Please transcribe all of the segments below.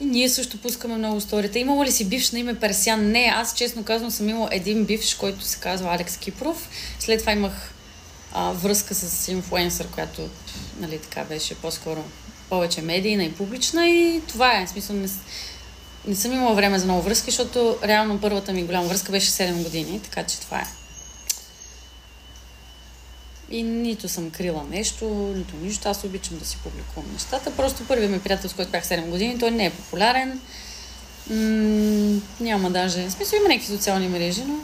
И ние също пускаме много сторите. Имала ли си бивш на име Персян? Не, аз честно казвам съм имала един бивш, който се казва Алекс Кипров. След това имах връзка с инфлуенсър, която нали, така беше по-скоро повече медийна и публична и това е. В смисъл, не съм имала време за много връзки, защото реално първата ми голяма връзка беше 7 години, така че това е. И нито съм крила нещо, нито нищо. Аз обичам да си публикувам нещата. Просто първият ми приятел, с който бях 7 години, той не е популярен. Няма даже... В смисъл има някакви социални мрежи, но...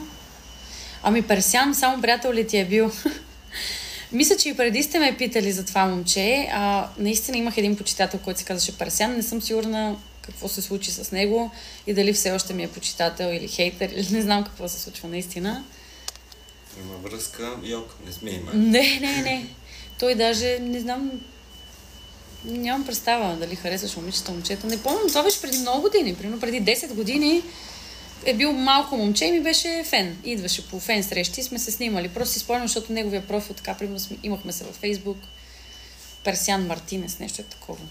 Ами Персян, само приятел ли ти е бил? Мисля, че и преди сте ме питали за това момче. Наистина имах един почитател, който се казваше Персян. Не съм сигурна какво се случи с него и дали все още ми е почитател или хейтер, или не знам какво се случва наистина. Има връзка, Йок, не сме има. Не. Той даже, не знам, нямам представа дали харесваш момчета. Не помня, това беше преди много години. Примерно преди 10 години е бил малко момче и ми беше фен. Идваше по фен срещи и сме се снимали. Просто си спомням, защото неговия профил така, примерно имахме се във Фейсбук. Персян Мартинес, нещо е такова.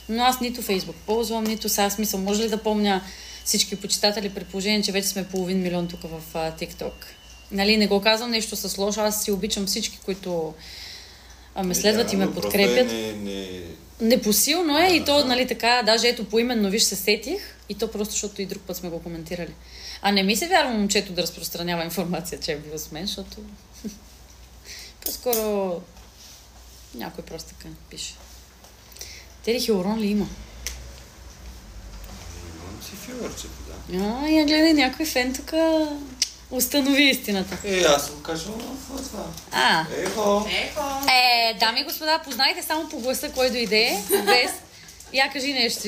Но аз нито Фейсбук ползвам, нито сега смисъл. Може ли да помня всички почитатели при положение, че вече сме 500 000 тук в TikTok? Нали, не го казвам нещо с лошо, аз си обичам всички, които ме следват и ме подкрепят. Непосилно е и то, нали така, даже ето поименно виж се сетих и то просто, защото и друг път сме го коментирали. А не ми се вярва момчето да разпространява информация, че е бил с мен, защото по-скоро някой просто така пише. Тери хилорон ли има? Имам си филърчето, да. Я гледай, някой фен тук установи истината. Аз съм кажал в това. Ехо! Дами и господа, познайте само по гласа кой дойде. Без. Я кажи нещо.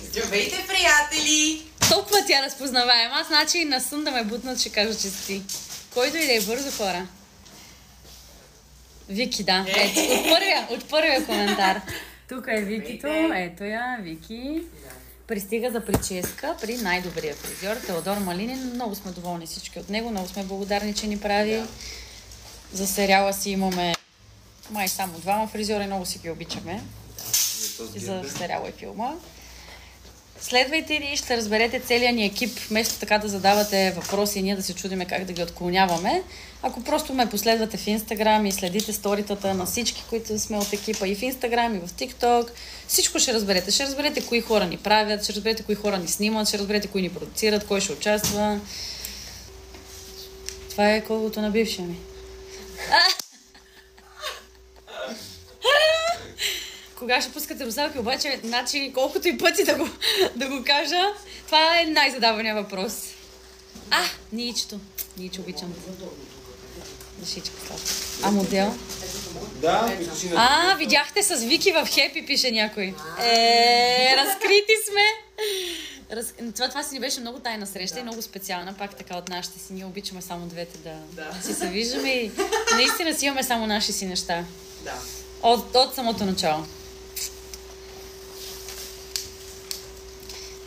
Здравейте, приятели! Толкова тя разпознаваема. Аз значи на сън да ме бутнат, ще кажа, че си. Кой дойде? Бързо, хора. Вики, да. Ето, от първия коментар. Тук е Викито. Ето я, Вики. Пристига за прическа при най-добрия фризьор Теодор Малинин. Много сме доволни всички от него. Много сме благодарни, че ни прави. Да. За сериала си имаме май само 2 фризьора и много си ги обичаме. Да. За сериала и филма. Следвайте ни и ще разберете целия ни екип, вместо така да задавате въпроси и ние да се чудиме как да ги отклоняваме. Ако просто ме последвате в Инстаграм и следите сторитата на всички, които сме от екипа и в Инстаграм, и в ТикТок, всичко ще разберете. Ще разберете кои хора ни правят, ще разберете кои хора ни снимат, ще разберете кои ни продуцират, кой ще участва. Това е колкото на бившия ми. Кога ще пускате русалки, обаче, значи колкото и пъти да го кажа, това е най-задавания въпрос. Ничето. Ниче обичам. Дъшичка сладка. Модел? Да, видяхте с Вики в Хепи, пише някой. Разкрити сме! Това си ни беше много тайна среща и много специална, пак така от нашите си. Ние обичаме само двете да си се виждаме и наистина си имаме само наши си неща. Да. От самото начало.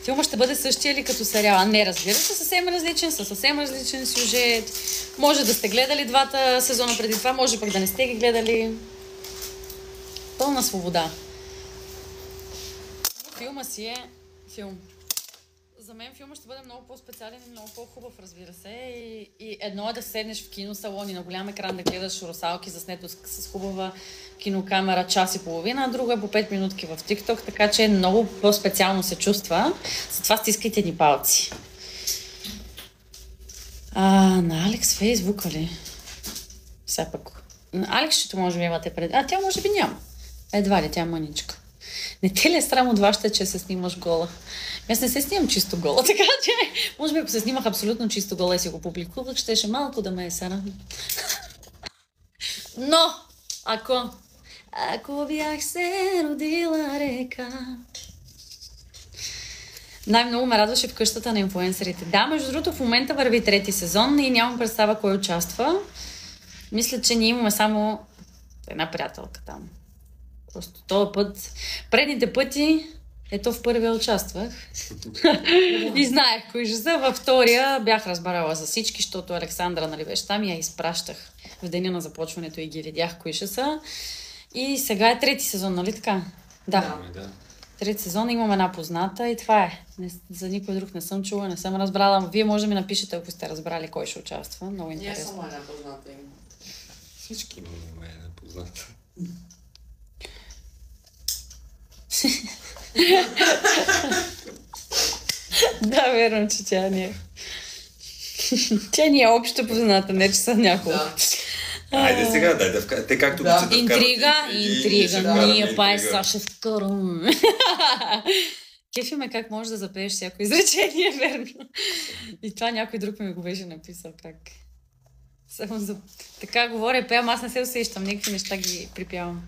Филма ще бъде същия ли като сериала? Не, разбира се, съвсем различен сюжет. Може да сте гледали 2 сезона преди това, може пък да не сте ги гледали. Пълна свобода. Филма си е филм. За мен филма ще бъде много по-специален и много по-хубав, разбира се. И едно е да седнеш в киносалон и на голям екран да гледаш русалки заснето с хубава кинокамера час и половина, а друга е по 5 минутки в TikTok, така че много по-специално се чувства. Затова стискайте ни палци. На Алекс Фейсбука ли? Все пък. Алекс ще може би имате пред... тя може би няма. Едва ли, тя е мъничка. Не те ли е срам от вашата, че се снимаш гола? Аз не се снимам чисто гола, така че може би ако се снимах абсолютно чисто гола и си го публикувах, щеше малко да ме е срам. Но, ако бях се родила река... Най-много ме радваше в къщата на инфлуенсърите. Да, между другото, в момента върви 3-ти сезон и нямам представа кой участва. Мисля, че ние имаме само една приятелка там. Просто този път, предните пъти, в първия участвах. И знаех кои ще са. Във втория бях разбрала за всички, защото Александра, нали, беше там и я изпращах в деня на започването и ги видях кои ще са. И сега е 3-ти сезон, нали така? Да. 3 сезона имам една позната и това е. За никой друг не съм чула, не съм разбрала. Вие може да ми напишете, ако сте разбрали кой ще участва. Много интересно. Ние само една позната им. Всички имаме една позната. Да, верно, че тя не е. Тя ни е общо позната, не че са няколко. Да. Айде сега, те както да. Интрига, ние па е Саша вкарам. Кефи ме как можеш да запееш всяко изречение, верно. И това някой друг ми го беше написал как. Само за... Така говоря, пеям, аз не се усещам, някакви неща ги припявам.